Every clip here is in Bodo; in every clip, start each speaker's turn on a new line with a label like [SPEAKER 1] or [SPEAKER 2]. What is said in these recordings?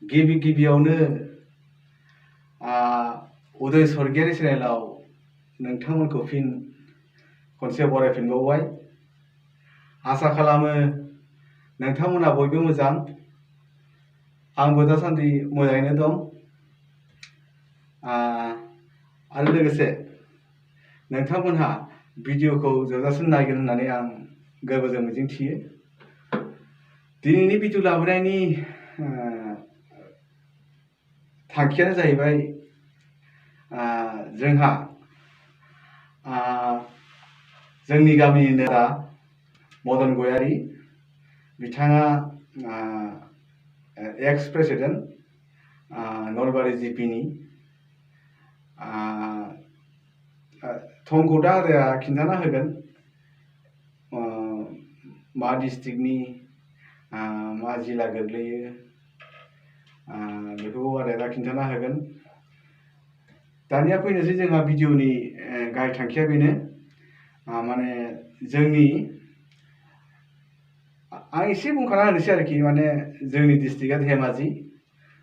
[SPEAKER 1] गिबि गिबियावनो उदय स्वर्गियारि चेनेलाव नोंथांमोनखौ फिन खनसे बरायफिनबावबाय। आसा खालामो नोंथांमोना बयबो मोजां। आंबो दासान्दि मोजाङैनो दं। आरो लोगोसे नोंथांमोनहा भिडिअखौ जोबजासिम नायगोन होननानै आं गोरबोजों मिजिंथियो। दिनैनि भिडिअ लाबोनायनि थांखियानो जाहैबाय जोंहा जोंनि गामिनिनो मदन गयारी बिथाङा एक्स प्रेसिडेन्ट नलबारि जिपिनि थंखौ दा आदाया खिन्थाना होगोन मा डिस्ट्रिक्टनि मा जिल्ला गोग्लैयो बेखौ आदाया दा खिन्थाना होगोन। दानिया फैनोसै जोंहा भिडिअनि गाहाय थांखिया बेनो माने जोंनि आं एसे बुंखाना होनोसै आरोखि माने जोंनि डिस्ट्रिक्टआ धेमाजि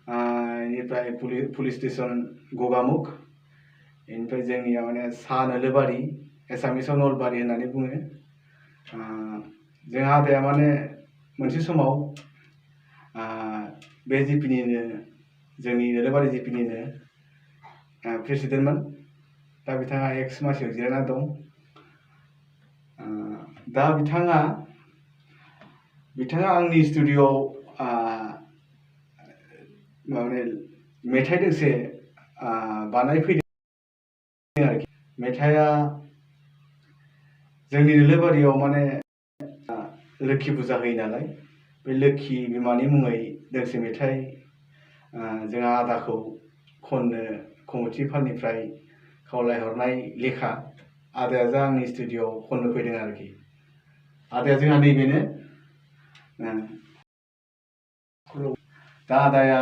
[SPEAKER 1] बेनिफ्राय पुलिस स्टेसन गगामुख बेनिफ्राय जोंनिया माने सा नोलोबारि एसामिसाव नलबारि होननानै बुङो। जोंहा आदाया माने मोनसे समाव बे जिपिनिनो जोंनि नोलोबारि जिपिनिनो प्रेसिडेन्टमोन। दा बिथाङा एक्स मासियाव जिरायना दं। दा बिथाङा आंनि स्टुडिअ'आव माने मेथाइ दोंसे बानायफैदों आरोखि। मेथाइआ जोंनि नोलोबारियाव माने लोखि फुजा होयो नालाय, बे लोखि बिमानि मुङै दोंसे मेथाइ जोंहा आदाखौ खननो कमिटि फान्डनिफ्राय खावलायहरनाय लेखा आदाया जा आंनि स्टुडिअ'आव खननो फैदों आरोखि। आदाया जोंहा नैबेनो। दा आदाया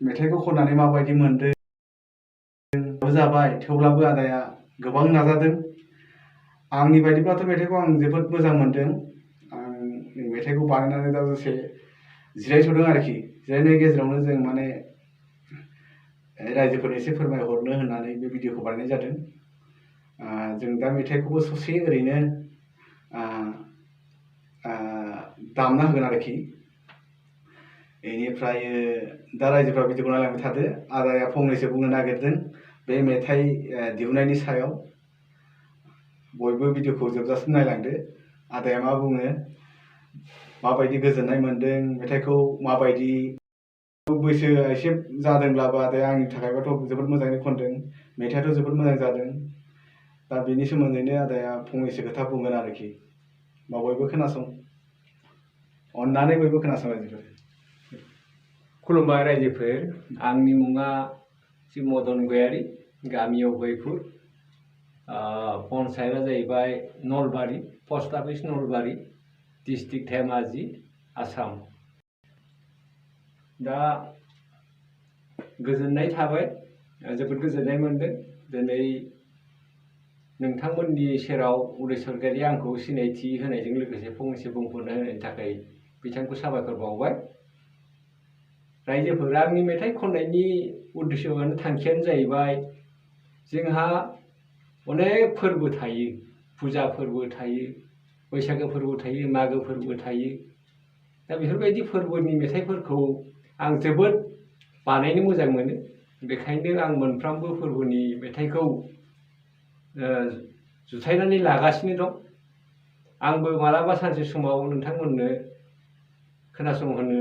[SPEAKER 1] मेथाइखौ खननानै माबायदि मोनदों जाबाय, थेवब्लाबो आदाया गोबां नाजादों। आंनि बायदिब्लाथ' मेथाइखौ आं जोबोद मोजां मोनदों। आं मेथाइखौ बानायनानै दा दसे जिरायथ'दों आरोखि। जिरायनायनि गेजेरावनो जों माने रायजोफोरनो एसे फोरमायहरनो होननानै बे भिडिअखौ बानायनाय जादों। जों दा मेथाइखौबो ससे ओरैनो दामना होगोन आरोखि। बेनिफ्राय दा रायजोफ्रा भिडिअखौ नायलांबाय थादो। आदाया फंनैसो बुंनो नागिरदों बे मेथाइ दिहुननायनि सायाव। बयबो भिडिअखौ जोबजासिम नायलांदो। आदाया मा बुङो, माबायदि गोजोननाय मोन्दों, मेथाइखौ माबायदि बैसो एसे जादोंब्लाबो आदाया आंनि थाखायबाथ' जोबोद मोजाङै खनदों। मेथाइआथ' जोबोद मोजां जादों। दा बेनि सोमोन्दैनो आदाया फंनैसो खोथा बुंगोन आरोखि। बयबो खोनासं, अन्नानै बयबो खोनासं रायजोफोर।
[SPEAKER 2] खुलुमबाय रायजोफोर। आंनि मुङा श्री मदन गयारी, गामियाव गयपुर, पन्चायतआ जाहैबाय Nalbari, post office Nalbari, district Dhemaji, Assam. दा गोजोननाय थाबाय, जोबोद गोजोननाय मोनदों दिनै नोंथांमोननि सेराव उदय स्वर्गियारिया आंखौ सिनायथि होनायजों लोगोसे फंनैसो बुंफोरना होनायनि थाखाय बिथांखौ साबायखर बावबाय। रायजोफोर, आंनि मेथाइ खननायनि उद्देश्यआनो थांखियानो जाहैबाय जोंहा अनेक फोरबो थायो, फुजा फोरबो थायो, बैसागो फोरबो थायो, मागो फोरबो थायो। दा बेफोरबायदि फोरबोनि मेथाइफोरखौ आं जोबोद बानायनो मोजां मोनो। बेखायनो आं मोनफ्रोमबो फोरबोनि मेथाइखौ जुथायनानै लागासिनो दं। आंबो मालाबा सानसे समाव नोंथांमोननो खोनासंहोनो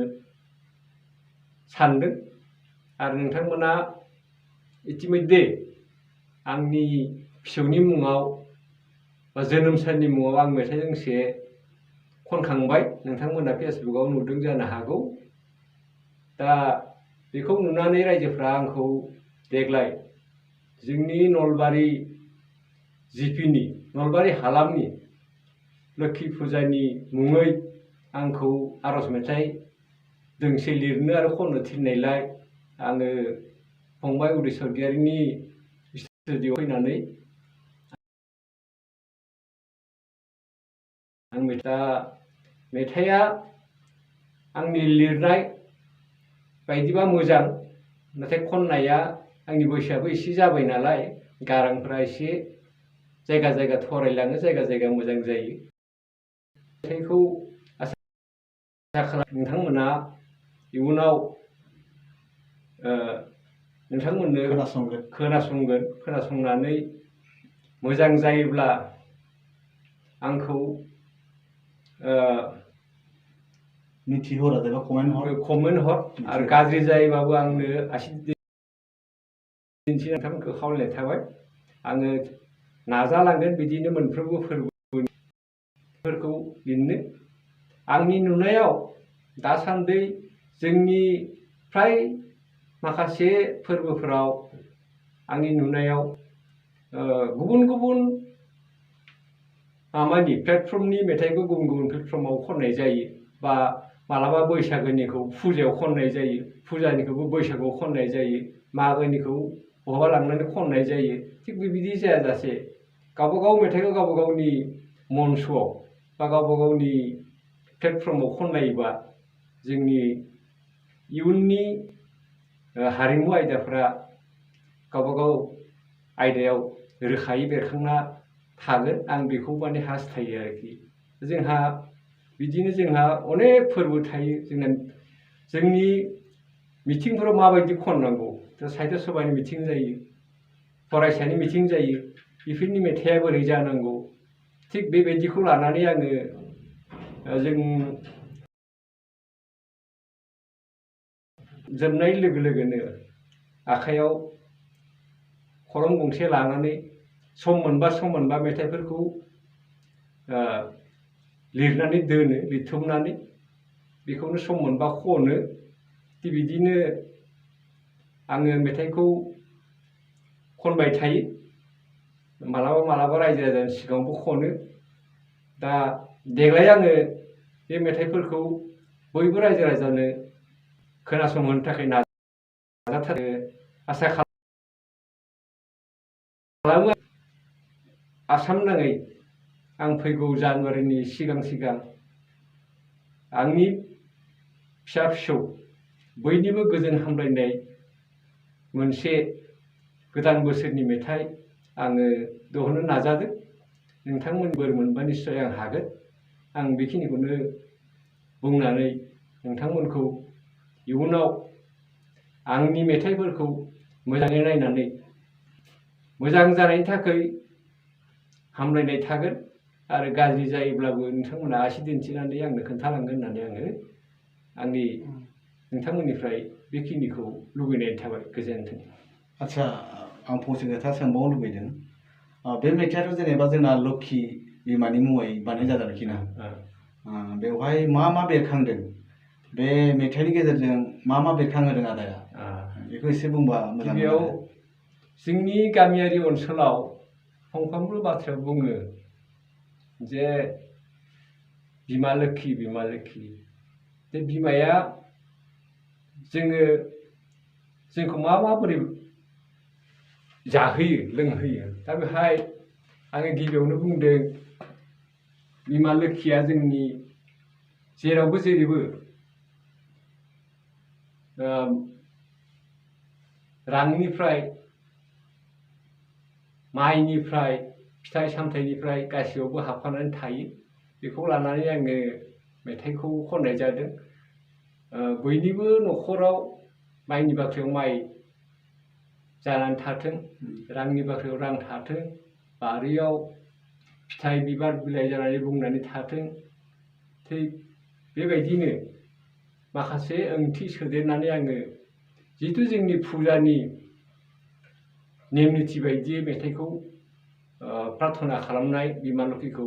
[SPEAKER 2] सानदों। आरो नोंथांमोना इतिमध्ये आंनि फिसौनि मुङाव बा जोनोम साननि मुङाव आं मेथाइ दोंसे खनखांबाय। नोंथांमोना फेसबुकआव नुदों जानो हागौ। दा बेखौ नुनानै रायजोफ्रा आंखौ देग्लाय जोंनि नलबारि जिपिनि, नलबारि हालामनि लोखि फुजानि मुङै आंखौ आर'ज मेथाइ दोंसे लिरनो आरो खननो थिननायलाय आङो फंबाय उदय स्वर्गियारिनि स्टुडिअ'आव फैनानै आं मेथाइआ आंनि लिरनाय बायदिबा मोजां नाथाय खननाया आंनि बैसोआबो एसे जाबाय नालाय गारांफ्रा एसे जायगा जायगा थरायलाङो जायगा जायगा मोजां जायो। मेथाइखौ आसा खालामो नोंथांमोना इयुनाव नोंथांमोननो खोनासंनानै मोजां जायोब्ला आंखौ
[SPEAKER 1] मिथिहर एबा
[SPEAKER 2] कमेन्ट हर आरो गाज्रि जायोबाबो आंनो आसि दिन्थि नोंथांमोनखौ खावलायनाय थाबाय। आङो नाजालांगोन बिदिनो मोनफ्रोमबो फोरबोफोरखौ लिरनो। आंनि नुनायाव दासान्दि जोंनि फ्राय माखासे फोरबोफोराव आंनि नुनायाव गुबुन गुबुन माबानि प्लेटफर्मनि मेथाइखौ गुबुन गुबुन प्लेटफर्माव खननाय जायो बा मालाबा बैसागोनिखौ फुजायाव खननाय जायो, फुजानिखौबो बैसागोआव खननाय जायो, मागोनिखौ बहाबा लांनानै खननाय जायो। थिग बेबायदि जायाजासे गावबा गाव मेथाइखौ गावबा गावनि मन्चआव बा गावबा गावनि प्लेटफर्माव खननायोबा जोंनि इयुननि हारिमु आयदाफ्रा गावबा गाव आयदायाव रोखायै बेरखांना थागोन। आं बेखौ माने हास्थायो आरोखि। जोंहा बिदिनो अनेक फोरबो थायो। जोंनि मिथिंफोराव माबायदि खननांगौ, साहित्य सभानि मिथिं जायो, फरायसानि मिथिं जायो, बेफोरनि मेथाइआ बोरै जानांगौ, थिग बेबायदिखौ लानानै आङो जों जोबनाय लोगो लोगोनो आखाइयाव खलम गंसे लानानै सम मोनबा मेथाइफोरखौ लिरनानै दोनो, लिरथुमनानै बेखौनो सम मोनबा खनो। थिग बिदिनो आङो मेथाइखौ खनबाय थायो। मालाबा रायजो राजानि सिगाङावबो खनो। दा देग्लाय आङो बे मेथाइफोरखौ बयबो रायजो राजानो खोनासंहोनो थाखाय नाजाथारो। आसा खालामो आसाम नाङै आं फैगौ जानुवारिनि सिगां आंनि फिसा फिसौ बयनिबो गोजोन हामलायनाय मोनसे गोदान बोसोरनि मेथाइ आङो दिहुननो नाजादों। नोंथांमोन बोर मोनबा निस्सय आं हागोन। आं बेखिनिखौनो बुंनानै नोंथांमोनखौ इयुनाव आंनि मेथाइफोरखौ मोजाङै नायनानै मोजां जानायनि थाखाय हामलायनाय थागोन आरो गाज्रि जायोब्लाबो नोंथांमोना आसि दिन्थिनानै आंनो खोन्थालांगोन होननानै आंनि नोंथांमोननिफ्राय बेखिनिखौ लुबैनाय थाबाय। गोजोन्थों।
[SPEAKER 1] आच्छा, आं फंसे खोथा सोंबावनो लुबैदों। बे मेथाइआथ' जेनेबा जोंना लोक्षि बिमानि मुङै बानाय जादों आरोखि ना। बेवहाय मा बेरखांदों, बे मेथाइनि गेजेरजों मा बेरखांहोदों आदाया, बेखौ एसे बुंबा मोजां
[SPEAKER 2] गिबियाव जोंनि गामियारि ओनसोलाव फंफ्रोमबो बाथ्राया बुङो जे बिमा लोक्षि बे बिमाया जोंखौ माबोरै जाहोयो लोंहोयो। दा बेहाय आङो गिबियावनो बुंदों बिमा लोक्षिया जोंनि जेरावबो जेरैबो रांनिफ्राय, माइनिफ्राय, फिथाइ सामथाइनिफ्राय गासैयावबो हाबफानानै थायो। बेखौ लानानै आङो मेथाइखौ खननाय जादों। बयनिबो न'खराव माइनि बाख्रियाव माइ जानानै थाथों, रांनि बाख्रियाव रां थाथों, बारियाव फिथाइ बिबार बिलाइ जानानै बुंनानै थाथों। थिग बेबायदिनो माखासे ओंथि सोदेरनानै आङो जिहेथु जोंनि फुजानि नेम निथि बायदियै मेथाइखौ प्रार्थना खालामनाय, बिमा लोक्षिखौ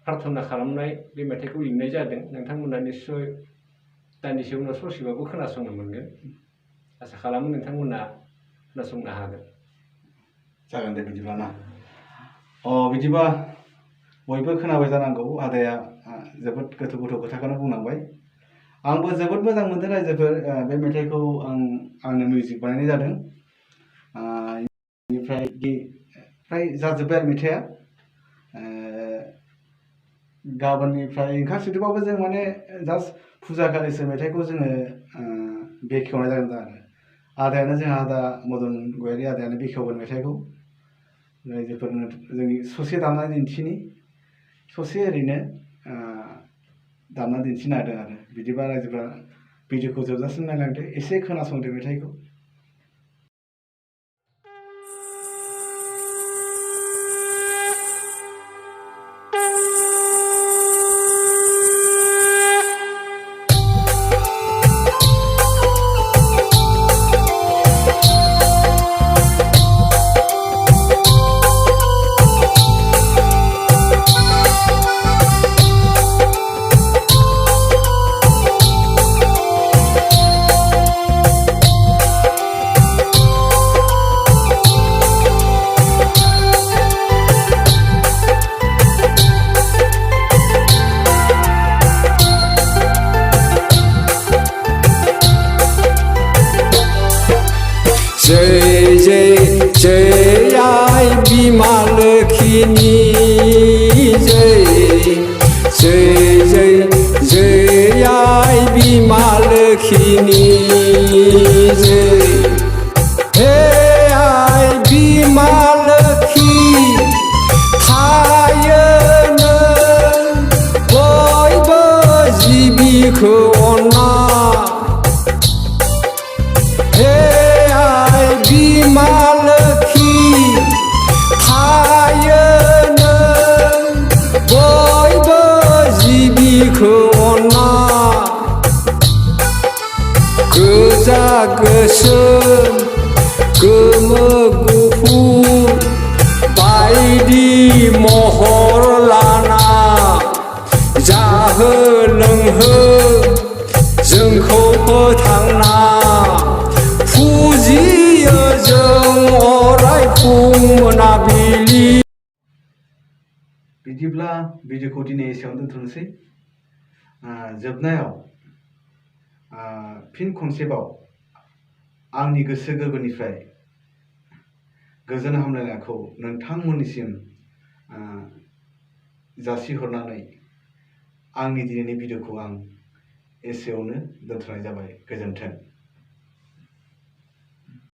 [SPEAKER 2] प्रार्थना खालामनाय बे मेथाइखौ लिरनाय जादों। नोंथांमोना निस्सय दान्दिसे उनाव ससेबाबो खोनासंनो मोनगोन। आसा खालामो नोंथांमोना खोनासंनो हागोन।
[SPEAKER 1] जागोन दे बिदिब्ला ना। बिदिबा बयबो खोनाबाय जानांगौ, आदाया जोबोद गोथौ खोथाखौनो बुंलांबाय। आंबो जोबोद मोजां मोनदों रायजोफोर। बे मेथाइखौ आंनो मिउजिक बानायनाय जादों। बेनिफ्राय फ्राय जाजोब्बाय आरो मेथाइआ। गाबोननिफ्राय ओंखारसोदोंबाबो जों माने जास्ट फुजा खालिसो मेथाइखौ जोङो बेखेवनाय जागोन आरो आदायानो जोंहा आदा मदन गयारि आदायानो बेखेवगोन मेथाइखौ रायजोफोरनो जोंनि ससे दामनानै दिन्थिनि ससे ओरैनो दामनानै दिन्थिनो हादों आरो बिदिबा रायजोफ्रा भिडिअखौ जोबजासिम नायलांदो एसे खोनासंदो मेथाइखौ।
[SPEAKER 2] जय जय जय आई बीमा लक्ष्मी जय जय जय जय आई बीमा लक्ष्मी जय हे आई बीमा लक्ष्मी थायो नों बयबो जिबिखौ अनना बीमा लोखि थायो नों बयबो जिबिखौ अनना गोजा गोसोम गोमो गुफुर बायदि महर लाना जाहो लोंहो जोंखौ फोथांना फुजियो जों अराय फुं मोनाबिलि।
[SPEAKER 1] बिदिब्ला भिडिअखौ दिनै एसेयावनो दोनथ'नोसै जोबनायाव फिन खनसेबाव आंनि गोसो गोरबोनिफ्राय गोजोन हामलायनायखौ नोंथांमोननिसिम जासिहरनानै आंनि दिनैनि भिडिअखौ आं एसेयावनो दोनथ'नाय जाबाय। गोजोन्थों।